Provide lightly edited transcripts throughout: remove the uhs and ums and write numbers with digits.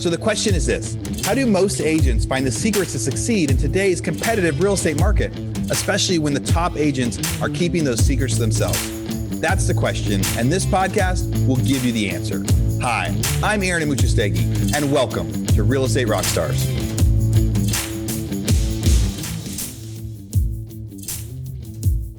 So the question is this: how do most agents find the secrets to succeed in today's competitive real estate market, especially when the top agents are keeping those secrets to themselves? That's the question, and this podcast will give you the answer. Hi, I'm Aaron Amuchastegui, and welcome to Real Estate Rockstars.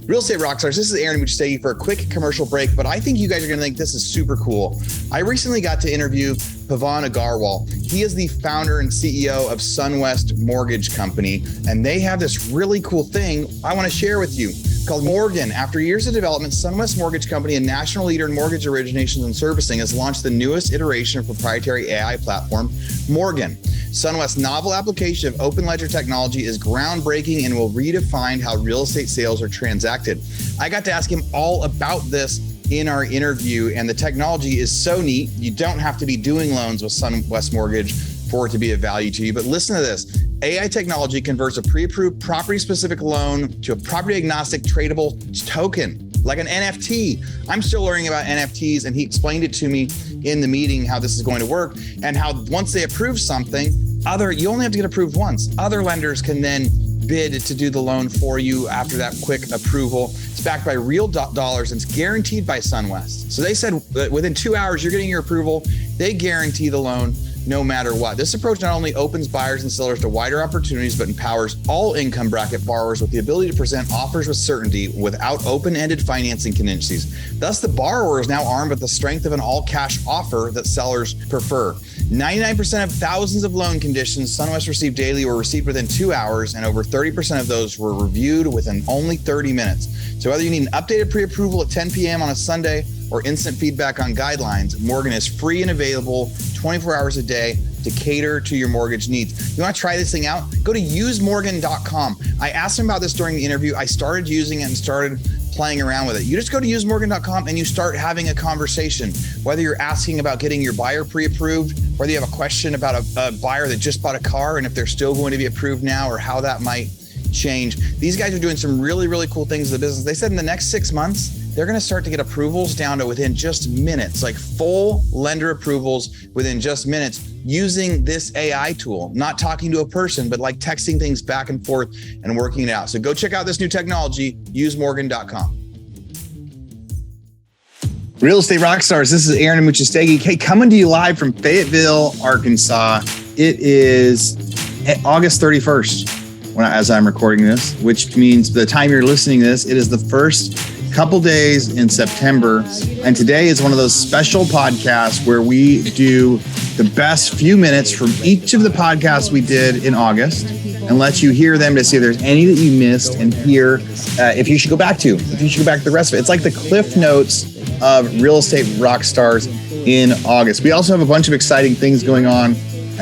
Real Estate Rockstars, this is Aaron Amuchastegui for a quick commercial break, but I think you guys are gonna think this is super cool. I recently got to interview Pavan Agarwal. He is the founder and CEO of Sunwest Mortgage Company, and they have this really cool thing I wanna share with you called Morgan. After years of development, Sunwest Mortgage Company, a national leader in mortgage originations and servicing, has launched the newest iteration of proprietary AI platform, Morgan. Sunwest's novel application of open ledger technology is groundbreaking and will redefine how real estate sales are transacted. I got to ask him all about this in our interview, and the technology is so neat. You don't have to be doing loans with Sunwest Mortgage for it to be of value to you. But listen to this. AI technology converts a pre-approved property-specific loan to a property-agnostic tradable token, like an NFT. I'm still learning about NFTs, and he explained it to me in the meeting how this is going to work, and how once they approve something, you only have to get approved once. Other lenders can then bid to do the loan for you after that quick approval. It's backed by real dollars, and it's guaranteed by Sunwest. So they said that within 2 hours, you're getting your approval. They guarantee the loan no matter what. This approach not only opens buyers and sellers to wider opportunities, but empowers all income bracket borrowers with the ability to present offers with certainty without open-ended financing contingencies. Thus, the borrower is now armed with the strength of an all-cash offer that sellers prefer. 99% of thousands of loan conditions Sunwest received daily were received within 2 hours, and over 30% of those were reviewed within only 30 minutes. So whether you need an updated pre-approval at 10 p.m. on a Sunday or instant feedback on guidelines, Morgan is free and available 24 hours a day to cater to your mortgage needs. You want to try this thing out? Go to usemorgan.com. I asked him about this during the interview. I started using it and started playing around with it. You just go to usemorgan.com and you start having a conversation. Whether you're asking about getting your buyer pre-approved, whether you have a question about a buyer that just bought a car and if they're still going to be approved now or how that might change. These guys are doing some really, really cool things in the business. They said in the next 6 months, they're going to start to get approvals down to within just minutes, like full lender approvals within just minutes using this AI tool, not talking to a person, but like texting things back and forth and working it out. So go check out this new technology, usemorgan.com. Real Estate Rockstars, this is Aaron Amuchastegui. Hey, coming to you live from Fayetteville, Arkansas. It is August 31st as I'm recording this, which means by the time you're listening to this, it is the first couple days in September. And today is one of those special podcasts where we do the best few minutes from each of the podcasts we did in August and let you hear them to see if there's any that you missed and hear if you should go back to the rest of it. It's like the Cliff Notes of Real Estate Rockstars in August. We also have a bunch of exciting things going on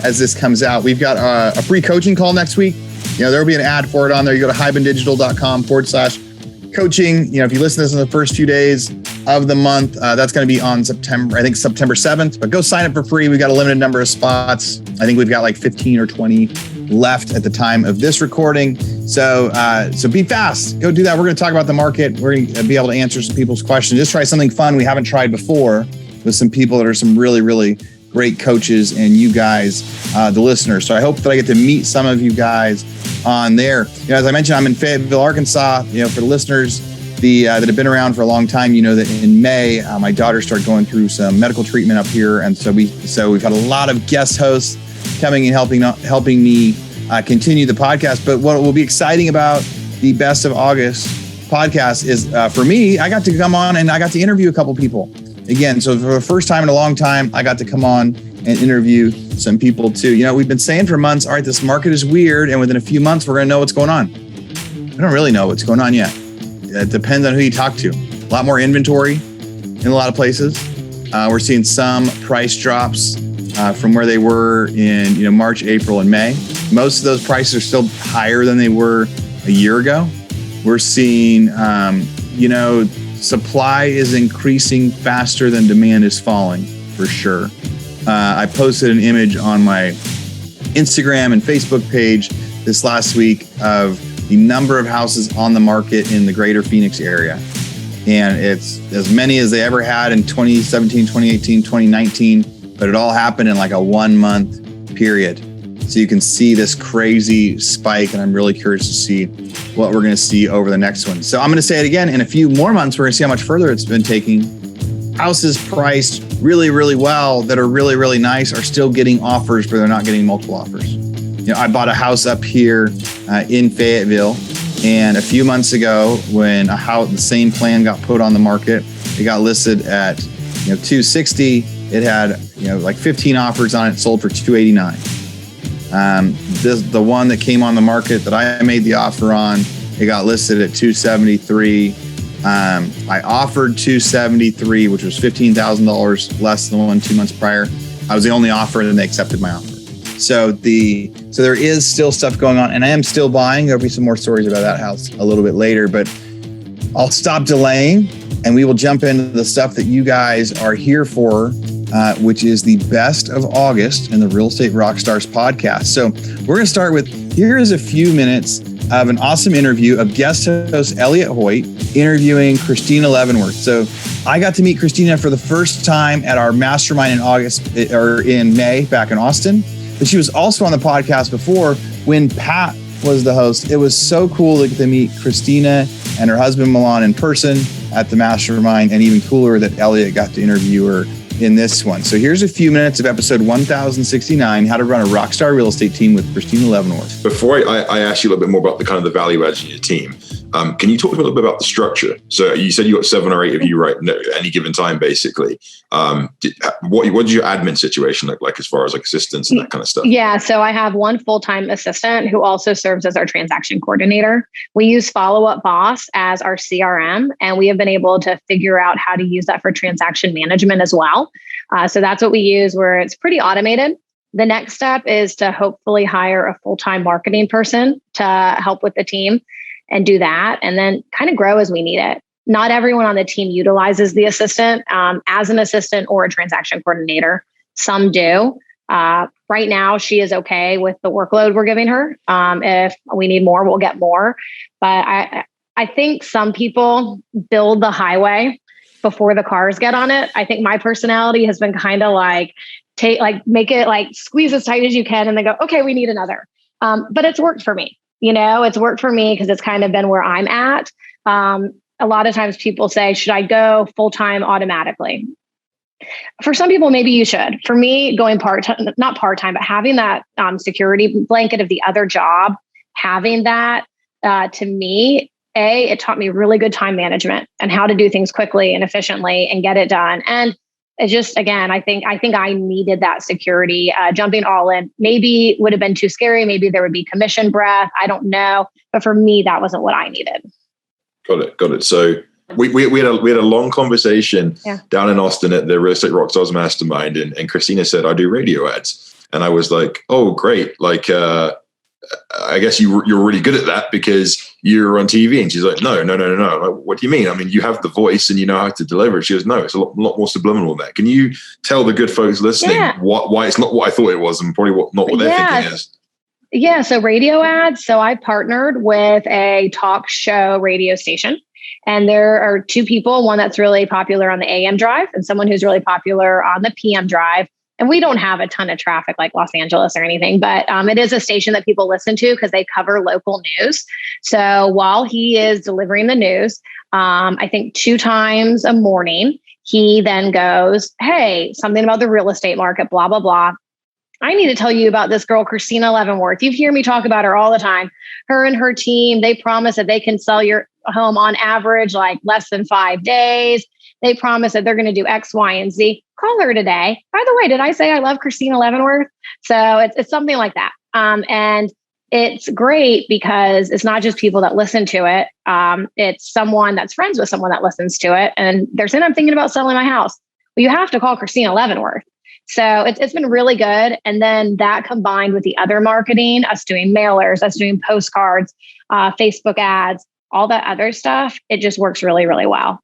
as this comes out. We've got a free coaching call next week. There will be an ad for it on there. You go to hibandigital.com/coaching. If you listen to this in the first few days of the month, that's going to be on September 7th, but go sign up for free. We've got a limited number of spots. I think we've got like 15 or 20 left at the time of this recording. So be fast, go do that. We're going to talk about the market. We're going to be able to answer some people's questions. Just try something fun we haven't tried before with some people that are some really, really great coaches and you guys, the listeners. So I hope that I get to meet some of you guys on there. As I mentioned, I'm in Fayetteville, Arkansas. For the listeners that have been around for a long time, that in May, my daughter started going through some medical treatment up here. And so we've had a lot of guest hosts coming and helping me continue the podcast. But what will be exciting about the Best of August podcast is for me, I got to come on and I got to interview a couple people. Again, so for the first time in a long time, I got to come on and interview some people too. We've been saying for months, all right, this market is weird. And within a few months, we're going to know what's going on. I don't really know what's going on yet. It depends on who you talk to. A lot more inventory in a lot of places. We're seeing some price drops from where they were in March, April, and May. Most of those prices are still higher than they were a year ago. We're seeing, supply is increasing faster than demand is falling, for sure. I posted an image on my Instagram and Facebook page this last week of the number of houses on the market in the greater Phoenix area. And it's as many as they ever had in 2017, 2018, 2019, but it all happened in like a 1 month period. So you can see this crazy spike, and I'm really curious to see what we're going to see over the next one. So I'm going to say it again. In a few more months, we're going to see how much further it's been taking. Houses priced really, really well that are really, really nice are still getting offers, but they're not getting multiple offers. I bought a house up here in Fayetteville, and a few months ago, when the same plan got put on the market, it got listed at $260. It had like 15 offers on it, sold for $289. The one that came on the market that I made the offer on, it got listed at $273. I offered $273, which was $15,000 less than the one 2 months prior. I was the only offer, and they accepted my offer. So there is still stuff going on, and I am still buying. There'll be some more stories about that house a little bit later, but I'll stop delaying, and we will jump into the stuff that you guys are here for, which is the best of August in the Real Estate Rockstars podcast. So we're going to start with, here is a few minutes of an awesome interview of guest host Elliot Hoyt interviewing Christina Leavenworth. So I got to meet Christina for the first time at our mastermind in May back in Austin. But she was also on the podcast before when Pat was the host. It was so cool to get to meet Christina and her husband Milan in person at the mastermind, and even cooler that Elliot got to interview her in this one. So here's a few minutes of episode 1069, how to run a rockstar real estate team with Christina Leavenworth. Before I ask you a little bit more about the kind of the value adds in your team, can you talk to me a little bit about the structure? So you said you got 7 or 8 of you right at any given time, basically. What does your admin situation look like as far as like assistants and that kind of stuff? Yeah, so I have one full-time assistant who also serves as our transaction coordinator. We use Follow Up Boss as our CRM, and we have been able to figure out how to use that for transaction management as well. So that's what we use, where it's pretty automated. The next step is to hopefully hire a full-time marketing person to help with the team and do that, and then kind of grow as we need it. Not everyone on the team utilizes the assistant as an assistant or a transaction coordinator. Some do. Right now, she is okay with the workload we're giving her. If we need more, we'll get more. But I think some people build the highway before the cars get on it. I think my personality has been kind of like, make it like squeeze as tight as you can and then go, okay, we need another. But it's worked for me. It's worked for me because it's kind of been where I'm at. A lot of times people say, should I go full-time automatically? For some people, maybe you should. For me, going part-time, not part-time, but having that security blanket of the other job, having that, to me, it taught me really good time management and how to do things quickly and efficiently and get it done. And it just, again, I think I needed that security. Jumping all in maybe would have been too scary. Maybe there would be commission breath. I don't know. But for me, that wasn't what I needed. Got it. So we had a long conversation down in Austin at the Real Estate Rockstars Mastermind, and Christina said, I do radio ads. And I was like, oh, great. Like, I guess you're really good at that because you're on TV. And she's like, no. Like, what do you mean? I mean, you have the voice and you know how to deliver. She goes, no, it's a lot more subliminal than that. Can you tell the good folks listening why it's not what I thought it was and probably not what they're thinking is? Yeah. So radio ads. So I partnered with a talk show radio station, and there are 2 people, one that's really popular on the AM drive and someone who's really popular on the PM drive. And we don't have a ton of traffic like Los Angeles or anything, but it is a station that people listen to because they cover local news. So while he is delivering the news, I think 2 times a morning, he then goes, hey, something about the real estate market, blah, blah, blah. I need to tell you about this girl, Christina Leavenworth. You hear me talk about her all the time. Her and her team, they promise that they can sell your home on average, like less than 5 days. They promise that they're going to do X, Y, and Z. Call her today. By the way, did I say I love Christina Leavenworth? So it's something like that. And it's great because it's not just people that listen to it. It's someone that's friends with someone that listens to it. And they're saying, I'm thinking about selling my house. Well, you have to call Christina Leavenworth. So it's been really good. And then that combined with the other marketing, us doing mailers, us doing postcards, Facebook ads, all that other stuff, it just works really, really well.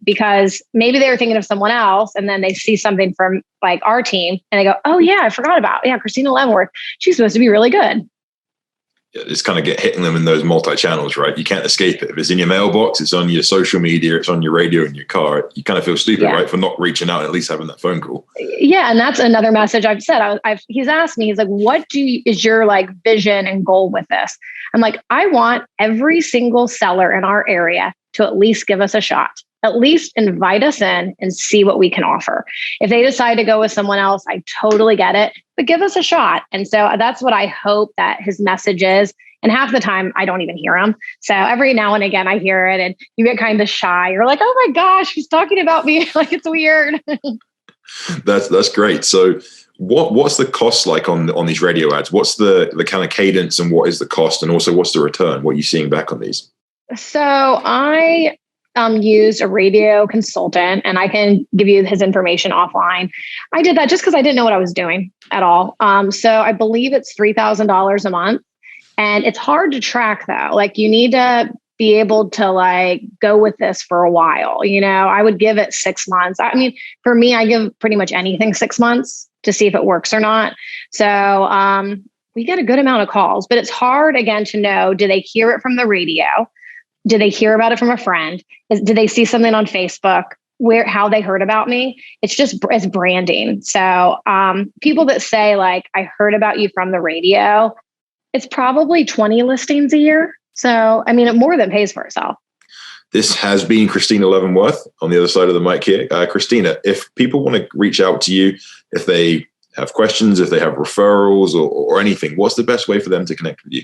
Because maybe they were thinking of someone else and then they see something from like our team and they go, oh yeah, I forgot about, Christina Leavenworth. She's supposed to be really good. it's kind of hitting them in those multi-channels, right? You can't escape it. If it's in your mailbox, it's on your social media, it's on your radio in your car. You kind of feel stupid, right, for not reaching out and at least having that phone call. Yeah, and that's another message I've said. He's asked me, he's like, what is your like vision and goal with this? I'm like, I want every single seller in our area to at least give us a shot. At least invite us in and see what we can offer. If they decide to go with someone else, I totally get it, but give us a shot. And so that's what I hope that his message is. And half the time I don't even hear him. So every now and again I hear it and you get kind of shy. You're like, oh my gosh, he's talking about me. Like, it's weird. That's great. So what's the cost like on these radio ads? What's the kind of cadence and what is the cost? And also what's the return? What are you seeing back on these? So I used a radio consultant, and I can give you his information offline. I did that just because I didn't know what I was doing at all. So I believe it's $3,000 a month, and it's hard to track though. Like, you need to be able to like go with this for a while. You know, I would give it 6 months. I mean, for me, I give pretty much anything 6 months to see if it works or not. So we get a good amount of calls, but it's hard again to know, do they hear it from the radio? Did they hear about it from a friend? Did they see something on Facebook? How they heard about me? It's branding. So people that say like, I heard about you from the radio, it's probably 20 listings a year. So, I mean, it more than pays for itself. This has been Christina Leavenworth on the other side of the mic here. Christina, if people want to reach out to you, if they have questions, if they have referrals or anything, what's the best way for them to connect with you?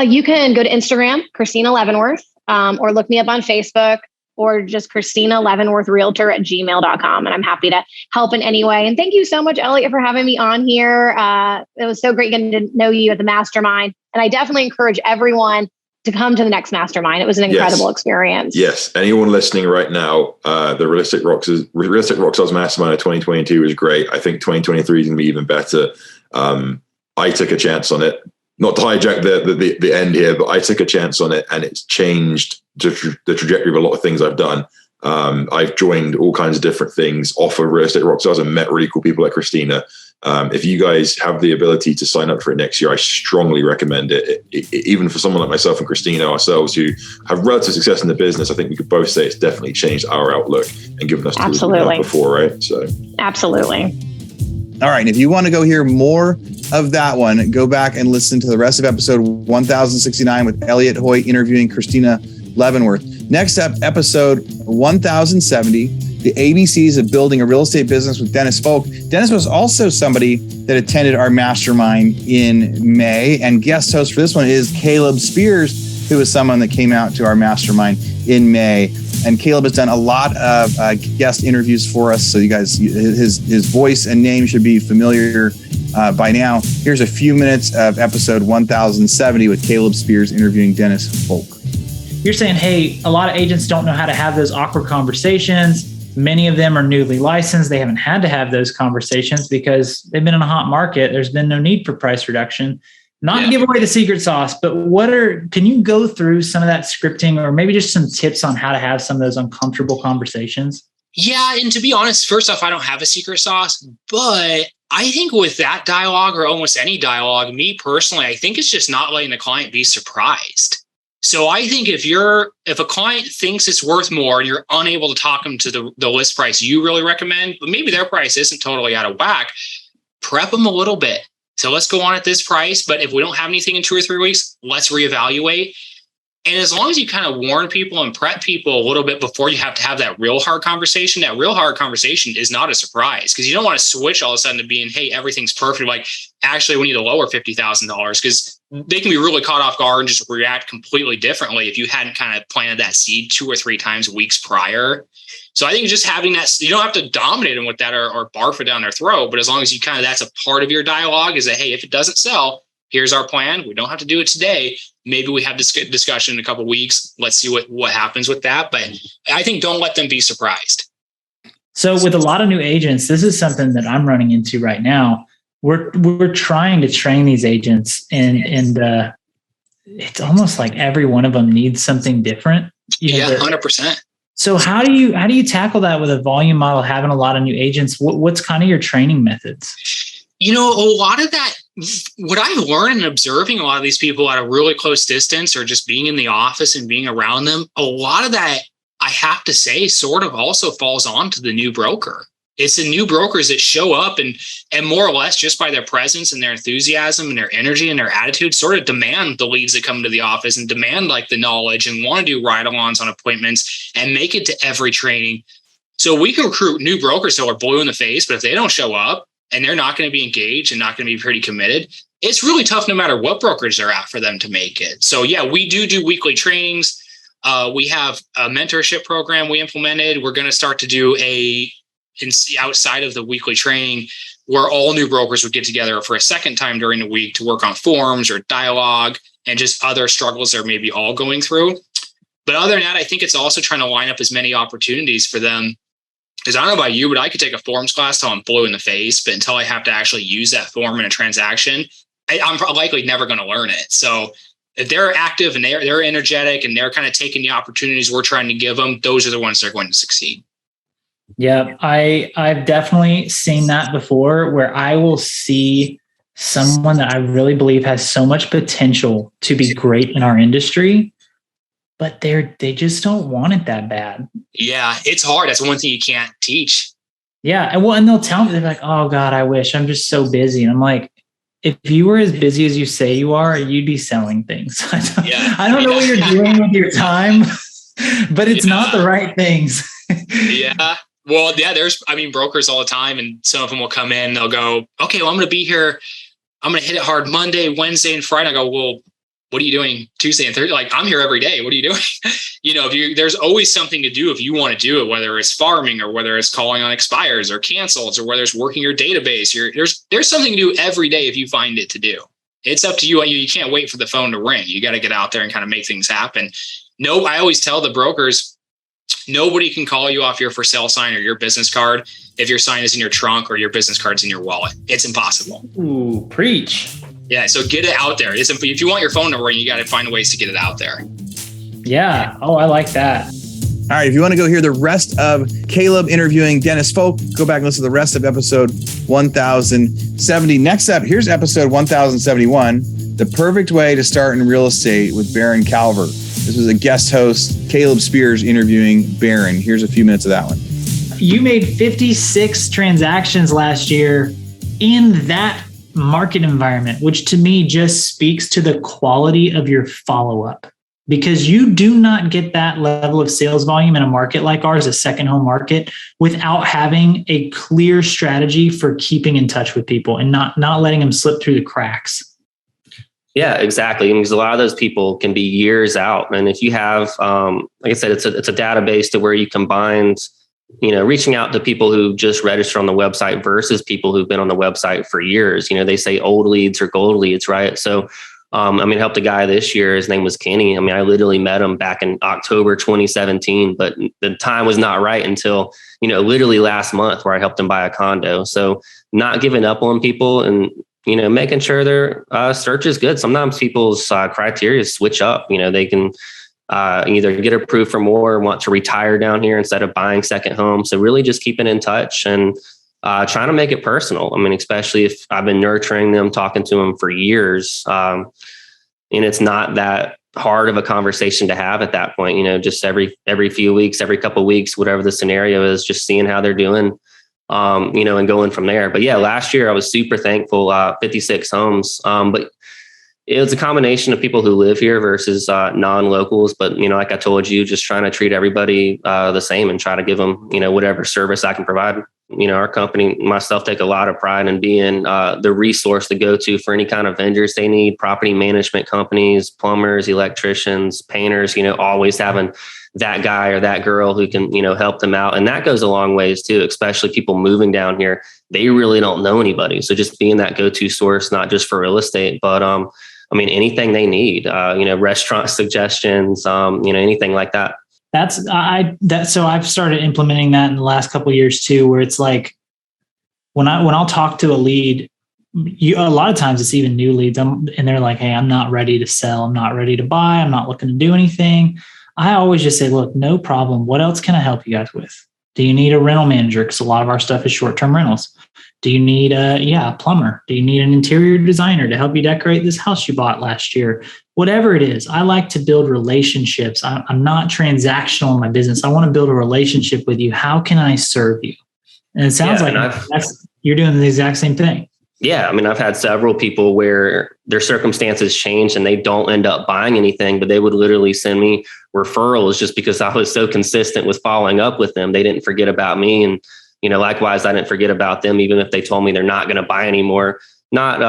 You can go to Instagram, Christina Leavenworth, or look me up on Facebook, or just Christina Leavenworth Realtor at gmail.com. And I'm happy to help in any way. And thank you so much, Elliot, for having me on here. It was so great getting to know you at the mastermind. And I definitely encourage everyone to come to the next mastermind. It was an incredible experience. Yes. Anyone listening right now, the Realistic Rockstars Mastermind of 2022 was great. I think 2023 is going to be even better. I took a chance on it. Not to hijack the end here, but I took a chance on it and it's changed the trajectory of a lot of things I've done. I've joined all kinds of different things off of Real Estate Rockstars and met really cool people like Christina. If you guys have the ability to sign up for it next year, I strongly recommend it. Even for someone like myself and Christina ourselves who have relative success in the business, I think we could both say it's definitely changed our outlook and given us tools we didn't have before, right? So absolutely. All right. And if you want to go hear more of that one, go back and listen to the rest of episode 1069 with Elliot Hoyt interviewing Christina Leavenworth. Next up, episode 1070, the ABCs of building a real estate business with Dennis Folk. Dennis was also somebody that attended our mastermind in May, and guest host for this one is Caleb Spears, who is someone that came out to our mastermind in May. And Caleb has done a lot of guest interviews for us. So you guys, his voice and name should be familiar by now. Here's a few minutes of episode 1070 with Caleb Spears interviewing Dennis Folk. You're saying, hey, a lot of agents don't know how to have those awkward conversations. Many of them are newly licensed. They haven't had to have those conversations because they've been in a hot market. There's been no need for price reduction. Not to give away the secret sauce, but can you go through some of that scripting or maybe just some tips on how to have some of those uncomfortable conversations? Yeah. And to be honest, first off, I don't have a secret sauce, but I think with that dialogue or almost any dialogue, me personally, I think it's just not letting the client be surprised. So I think if a client thinks it's worth more and you're unable to talk them to the list price you really recommend, but maybe their price isn't totally out of whack, prep them a little bit. So let's go on at this price. But if we don't have anything in 2 or 3 weeks, let's reevaluate. And as long as you kind of warn people and prep people a little bit before you have to have that real hard conversation is not a surprise because you don't want to switch all of a sudden to being, hey, everything's perfect. Like, actually, we need to lower $50,000 because they can be really caught off guard and just react completely differently if you hadn't kind of planted that seed 2 or 3 times weeks prior. So I think just having that, you don't have to dominate them with that or barf it down their throat. But as long as you that's a part of your dialogue is that, hey, if it doesn't sell, here's our plan. We don't have to do it today. Maybe we have this discussion in a couple of weeks. Let's see what happens with that. But I think don't let them be surprised. So with a lot of new agents, this is something that I'm running into right now. We're trying to train these agents and it's almost like every one of them needs something different. 100%. So how do you tackle that with a volume model, having a lot of new agents? What's kind of your training methods? A lot of that, what I've learned in observing a lot of these people at a really close distance or just being in the office and being around them, a lot of that, I have to say, sort of also falls on to the new broker. It's the new brokers that show up and more or less just by their presence and their enthusiasm and their energy and their attitude sort of demand the leads that come to the office and demand like the knowledge and want to do ride-alongs on appointments and make it to every training. So we can recruit new brokers who are blue in the face, but if they don't show up and they're not going to be engaged and not going to be pretty committed, it's really tough no matter what brokerage they're at for them to make it. So yeah, we do weekly trainings. We have a mentorship program we implemented. We're going to start to do outside of the weekly training where all new brokers would get together for a second time during the week to work on forms or dialogue and just other struggles they're maybe all going through. But other than that, I think it's also trying to line up as many opportunities for them. Because I don't know about you, but I could take a forms class till I'm blue in the face, but until I have to actually use that form in a transaction, I'm likely never going to learn it. So if they're active and they're energetic and they're kind of taking the opportunities we're trying to give them, those are the ones that are going to succeed. Yeah, I've definitely seen that before where I will see someone that I really believe has so much potential to be great in our industry, but they just don't want it that bad. Yeah, it's hard. That's one thing you can't teach. Yeah. And they'll tell me, they're like, oh God, I wish I'm just so busy. And I'm like, if you were as busy as you say you are, you'd be selling things. I don't know what you're doing with your time, but it's not the right things. Yeah. Well, yeah, there's brokers all the time, and some of them will come in, they'll go, okay, well, I'm going to be here. I'm going to hit it hard Monday, Wednesday, and Friday. I go, well, what are you doing Tuesday and Thursday? Like, I'm here every day. What are you doing? There's always something to do if you want to do it, whether it's farming or whether it's calling on expires or cancels or whether it's working your database. There's something to do every day if you find it to do. It's up to you. You can't wait for the phone to ring. You got to get out there and kind of make things happen. No, I always tell the brokers, nobody can call you off your for sale sign or your business card if your sign is in your trunk or your business card's in your wallet. It's impossible. Ooh, preach. Yeah, so get it out there. If you want your phone to ring, you got to find ways to get it out there. Yeah. Oh, I like that. All right, if you want to go hear the rest of Caleb interviewing Dennis Folk, go back and listen to the rest of episode 1070. Next up, here's episode 1071, The Perfect Way to Start in Real Estate with Baron Calvert. This was a guest host, Caleb Spears, interviewing Baron. Here's a few minutes of that one. You made 56 transactions last year in that market environment, which to me just speaks to the quality of your follow-up, because you do not get that level of sales volume in a market like ours, a second home market, without having a clear strategy for keeping in touch with people and not letting them slip through the cracks. Yeah, exactly. Because a lot of those people can be years out. And if you have, like I said, it's a database to where you combined, reaching out to people who just registered on the website versus people who've been on the website for years. They say old leads or gold leads, right? So, I helped a guy this year. His name was Kenny. I literally met him back in October 2017, but the time was not right until, literally last month where I helped him buy a condo. So not giving up on people and, making sure their search is good. Sometimes people's criteria switch up. They can either get approved for more or want to retire down here instead of buying second home. So really just keeping in touch and trying to make it personal. Especially if I've been nurturing them, talking to them for years. And it's not that hard of a conversation to have at that point, just every few weeks, every couple of weeks, whatever the scenario is, just seeing how they're doing, and going from there. But yeah, last year I was super thankful, 56 homes. But it was a combination of people who live here versus non-locals. But, like I told you, just trying to treat everybody the same and try to give them, whatever service I can provide. Our company, myself, take a lot of pride in being the resource to go to for any kind of vendors they need, property management companies, plumbers, electricians, painters, always having that guy or that girl who can, help them out. And that goes a long ways too, especially people moving down here. They really don't know anybody. So just being that go-to source, not just for real estate, but anything they need, restaurant suggestions, anything like that. So I've started implementing that in the last couple of years too, where it's like when I'll talk to a lead, a lot of times it's even new leads, and they're like, hey, I'm not ready to sell. I'm not ready to buy. I'm not looking to do anything. I always just say, look, no problem. What else can I help you guys with? Do you need a rental manager? Because a lot of our stuff is short-term rentals. Do you need a plumber? Do you need an interior designer to help you decorate this house you bought last year? Whatever it is, I like to build relationships. I'm not transactional in my business. I want to build a relationship with you. How can I serve you? And it sounds like you're doing the exact same thing. Yeah. I mean, I've had several people where their circumstances change and they don't end up buying anything, but they would literally send me referrals just because I was so consistent with following up with them. They didn't forget about me. And, likewise, I didn't forget about them, even if they told me they're not going to buy anymore. Not,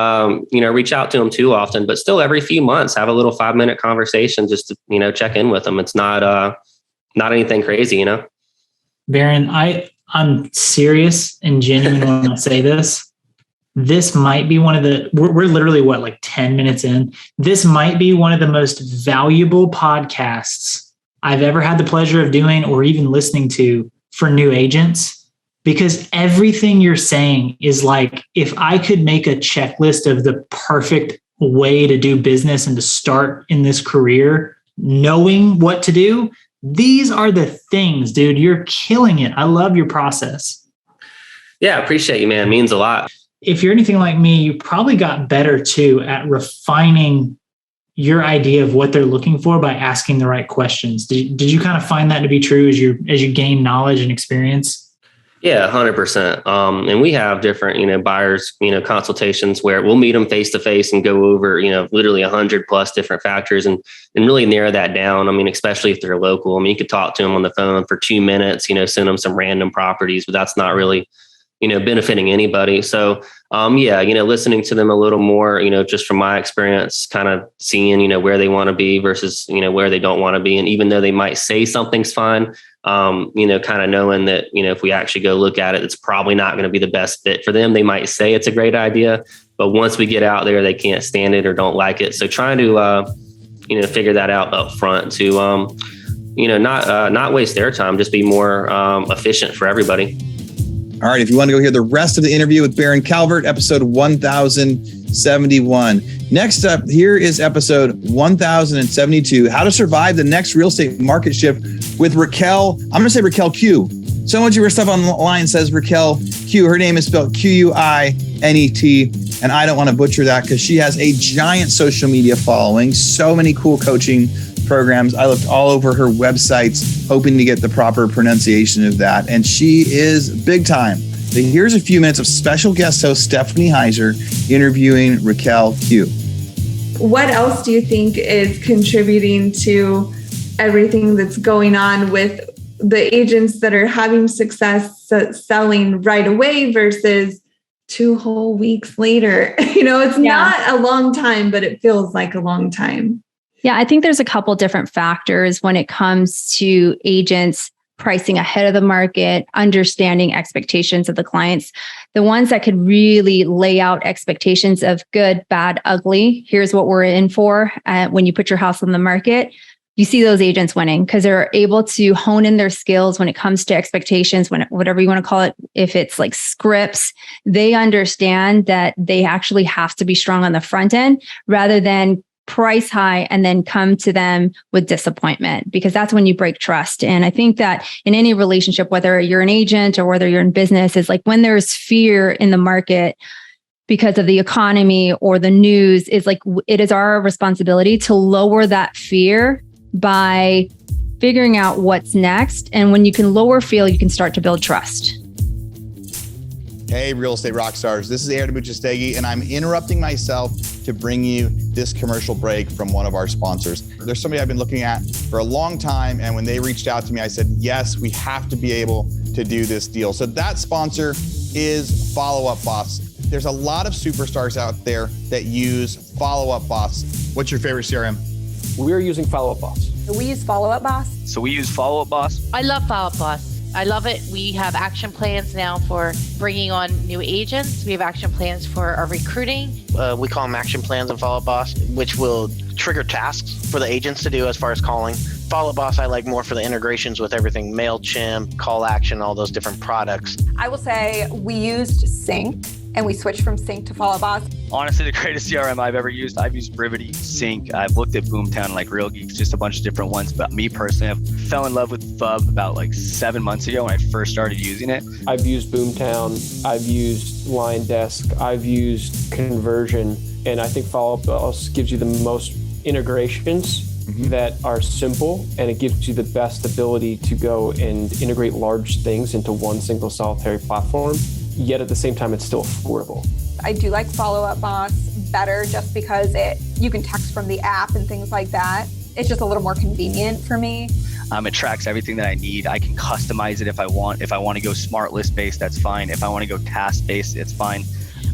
reach out to them too often, but still every few months, have a little 5-minute conversation just to, check in with them. It's not anything crazy, Baron, I'm serious and genuine when I say this. This might be one of we're literally 10 minutes in. This might be one of the most valuable podcasts I've ever had the pleasure of doing or even listening to for new agents. Because everything you're saying is like, if I could make a checklist of the perfect way to do business and to start in this career, knowing what to do, these are the things, dude. You're killing it. I love your process. Yeah, I appreciate you, man. It means a lot. If you're anything like me, you probably got better too at refining your idea of what they're looking for by asking the right questions. Did you kind of find that to be true as you gain knowledge and experience? Yeah, 100%. And we have different, buyers, consultations where we'll meet them face to face and go over, literally 100 plus different factors and really narrow that down. I mean, especially if they're local. I mean, you could talk to them on the phone for 2 minutes, send them some random properties, but that's not really, benefiting anybody. So, listening to them a little more, just from my experience, kind of seeing, where they want to be versus, where they don't want to be. And even though they might say something's fine, kind of knowing that, if we actually go look at it, it's probably not going to be the best fit for them. They might say it's a great idea, but once we get out there, they can't stand it or don't like it. So trying to, figure that out up front to, not waste their time, just be more efficient for everybody. All right, if you want to go hear the rest of the interview with Baron Calvert, episode 1071. Next up, here is episode 1072, How to Survive the Next Real Estate Market Shift with Raquel. I'm going to say Raquel Q. So much of her stuff online says Raquel Q. Her name is spelled Quinet, and I don't want to butcher that because she has a giant social media following, so many cool coaching programs. I looked all over her websites, hoping to get the proper pronunciation of that. And she is big time. So here's a few minutes of special guest host Stephanie Heiser interviewing Raquel Q. What else do you think is contributing to everything that's going on with the agents that are having success selling right away versus 2 whole weeks later? It's not a long time, but it feels like a long time. Yeah, I think there's a couple different factors when it comes to agents pricing ahead of the market, understanding expectations of the clients. The ones that could really lay out expectations of good, bad, ugly. Here's what we're in for when you put your house on the market. You see those agents winning because they're able to hone in their skills when it comes to expectations, whatever you want to call it. If it's like scripts, they understand that they actually have to be strong on the front end rather than price high and then come to them with disappointment, because that's when you break trust. And I think that in any relationship, whether you're an agent or whether you're in business, is like when there's fear in the market because of the economy or the news, is like it is our responsibility to lower that fear by figuring out what's next. And when you can lower fear, you can start to build trust. Hey, real estate rock stars. This is Aaron Buchestegi, and I'm interrupting myself to bring you this commercial break from one of our sponsors. There's somebody I've been looking at for a long time, and when they reached out to me, I said, yes, we have to be able to do this deal. So that sponsor is Follow Up Boss. There's a lot of superstars out there that use Follow Up Boss. What's your favorite CRM? We're using Follow Up Boss. We use Follow Up Boss. So we use Follow Up Boss. I love Follow Up Boss. I love it. We have action plans now for bringing on new agents. We have action plans for our recruiting. We call them action plans in Follow Up Boss, which will trigger tasks for the agents to do as far as calling. Follow Up Boss I like more for the integrations with everything, MailChimp, Call Action, all those different products. I will say we used Sync and we switched from Sync to Follow Boss. Honestly, the greatest CRM I've ever used. I've used Brivity, Sync. I've looked at Boomtown, like Real Geeks, just a bunch of different ones. But me personally, I fell in love with FUB about like 7 months ago when I first started using it. I've used Boomtown. I've used Line Desk. I've used Conversion. And I think Follow Boss gives you the most integrations that are simple, and it gives you the best ability to go and integrate large things into one single solitary platform, yet at the same time it's still affordable. I do like Follow Up Boss better just because you can text from the app and things like that. It's just a little more convenient for me. It tracks everything that I need. I can customize it if I want. If I want to go smart list based, that's fine. If I want to go task based, it's fine.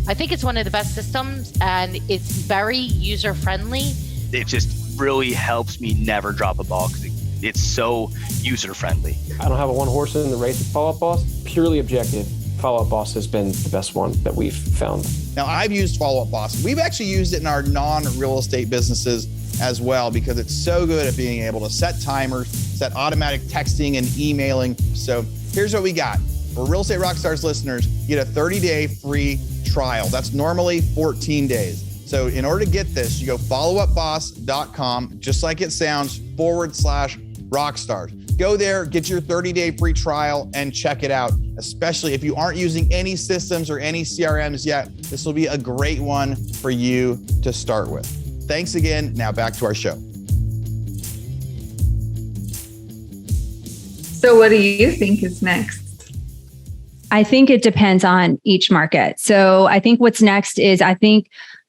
I think it's one of the best systems, and it's very user friendly. It just really helps me never drop a ball because it's so user friendly. I don't have a one horse in the race with Follow Up Boss. Purely objective, Follow Up Boss has been the best one that we've found. Now, I've used Follow Up Boss. We've actually used it in our non-real estate businesses as well because it's so good at being able to set timers, set automatic texting and emailing. So here's what we got. For Real Estate Rockstars listeners, you get a 30-day free trial. That's normally 14 days. So in order to get this, you go followupboss.com, just like it sounds, /Rockstars. Go there, get your 30-day free trial and check it out. Especially if you aren't using any systems or any CRMs yet, this will be a great one for you to start with. Thanks again. Now back to our show. So what do you think is next? I think it depends on each market. So I think what's next is,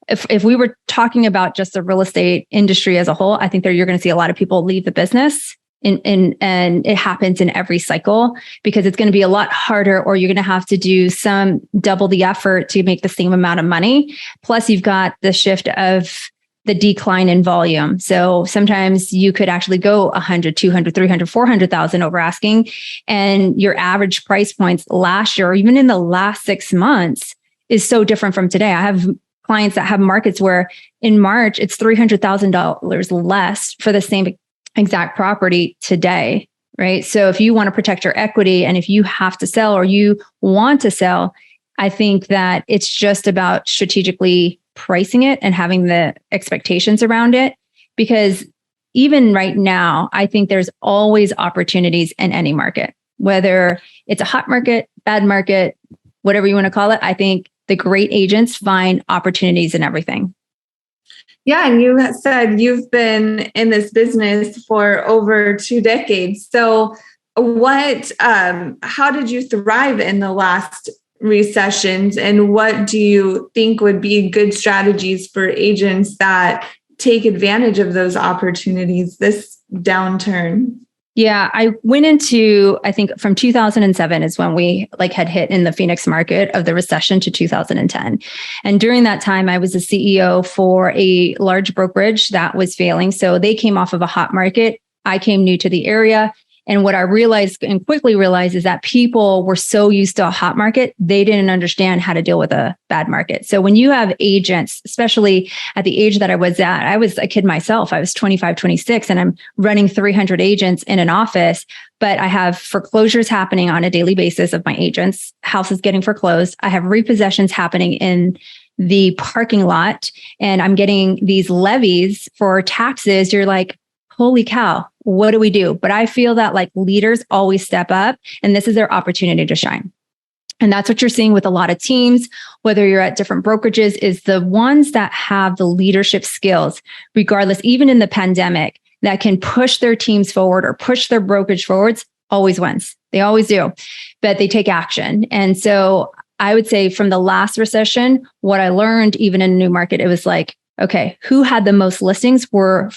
if we were talking about just the real estate industry as a whole, I think you're going to see a lot of people leave the business. And it happens in every cycle because it's going to be a lot harder, or you're going to have to do some double the effort to make the same amount of money. Plus, you've got the shift of the decline in volume. So sometimes you could actually go 100, 200, 300, 400,000 over asking, and your average price points last year, or even in the last 6 months, is so different from today. I have clients that have markets where in March, it's $300,000 less for the same exact property today, right? So if you want to protect your equity and if you have to sell or you want to sell, I think that it's just about strategically pricing it and having the expectations around it. Because even right now, I think there's always opportunities in any market, whether it's a hot market, bad market, whatever you want to call it. I think the great agents find opportunities in everything. Yeah, and you said you've been in this business for over 2 decades. So how did you thrive in the last recessions, and what do you think would be good strategies for agents that take advantage of those opportunities this downturn? Yeah, I went into, I think from 2007 is when we had hit in the Phoenix market of the recession to 2010. And during that time, I was a CEO for a large brokerage that was failing. So they came off of a hot market. I came new to the area. And what I realized and quickly realized is that people were so used to a hot market, they didn't understand how to deal with a bad market. So when you have agents, especially at the age that I was at, I was a kid myself. I was 25, 26, and I'm running 300 agents in an office, but I have foreclosures happening on a daily basis of my agents, houses getting foreclosed. I have repossessions happening in the parking lot, and I'm getting these levies for taxes. You're like, holy cow, what do we do? But I feel that leaders always step up, and this is their opportunity to shine. And that's what you're seeing with a lot of teams, whether you're at different brokerages, is the ones that have the leadership skills, regardless, even in the pandemic, that can push their teams forward or push their brokerage forwards, always wins. They always do, but they take action. And so I would say from the last recession, what I learned, even in a new market, it was okay, who had the most listings were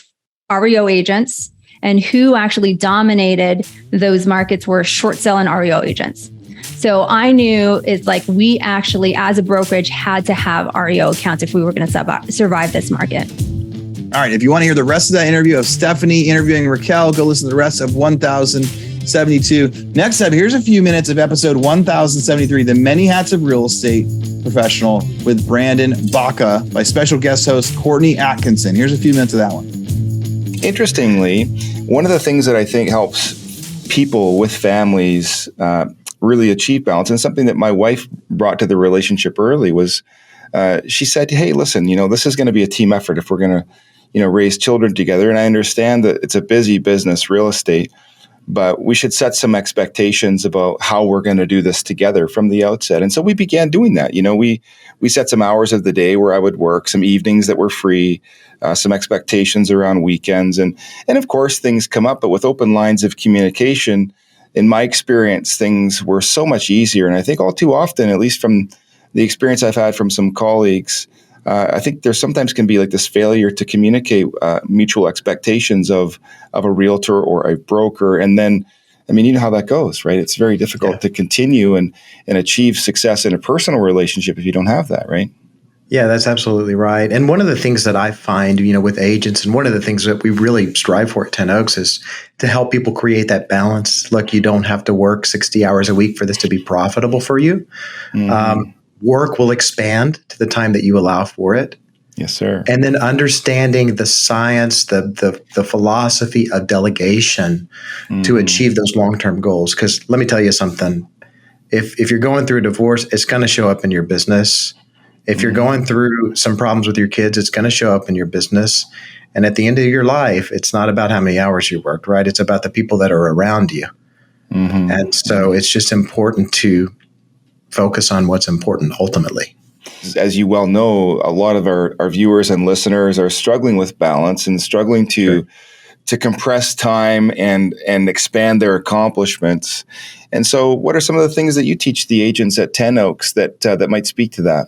REO agents, and who actually dominated those markets were short sell and REO agents. So I knew it's we actually, as a brokerage, had to have REO accounts if we were going to survive this market. All right. If you want to hear the rest of that interview of Stephanie interviewing Raquel, go listen to the rest of 1072. Next up, here's a few minutes of episode 1073, The Many Hats of Real Estate Professional with Brandon Baca by special guest host Courtney Atkinson. Here's a few minutes of that one. Interestingly, one of the things that I think helps people with families really achieve balance. And something that my wife brought to the relationship early was, she said, hey, listen, this is going to be a team effort if we're going to, raise children together. And I understand that it's a busy business, real estate, but we should set some expectations about how we're going to do this together from the outset. And so we began doing that. We set some hours of the day where I would work, some evenings that were free, some expectations around weekends. And of course, things come up, but with open lines of communication, in my experience, things were so much easier. And I think all too often, at least from the experience I've had from some colleagues, I think there sometimes can be like this failure to communicate mutual expectations of a realtor or a broker. And then, you know how that goes, right? It's very difficult to continue and achieve success in a personal relationship if you don't have that, right? Yeah, that's absolutely right. And one of the things that I find, with agents, and one of the things that we really strive for at 10 Oaks is to help people create that balance. Look, you don't have to work 60 hours a week for this to be profitable for you. Mm-hmm. Work will expand to the time that you allow for it. Yes, sir. And then understanding the science, the philosophy of delegation to achieve those long-term goals. Because let me tell you something. If you're going through a divorce, it's going to show up in your business. If you're going through some problems with your kids, it's going to show up in your business. And at the end of your life, it's not about how many hours you worked, right? It's about the people that are around you. Mm-hmm. And so it's just important to focus on what's important ultimately. As you well know, a lot of our viewers and listeners are struggling with balance and struggling to compress time and expand their accomplishments. And so what are some of the things that you teach the agents at 10 Oaks that might speak to that?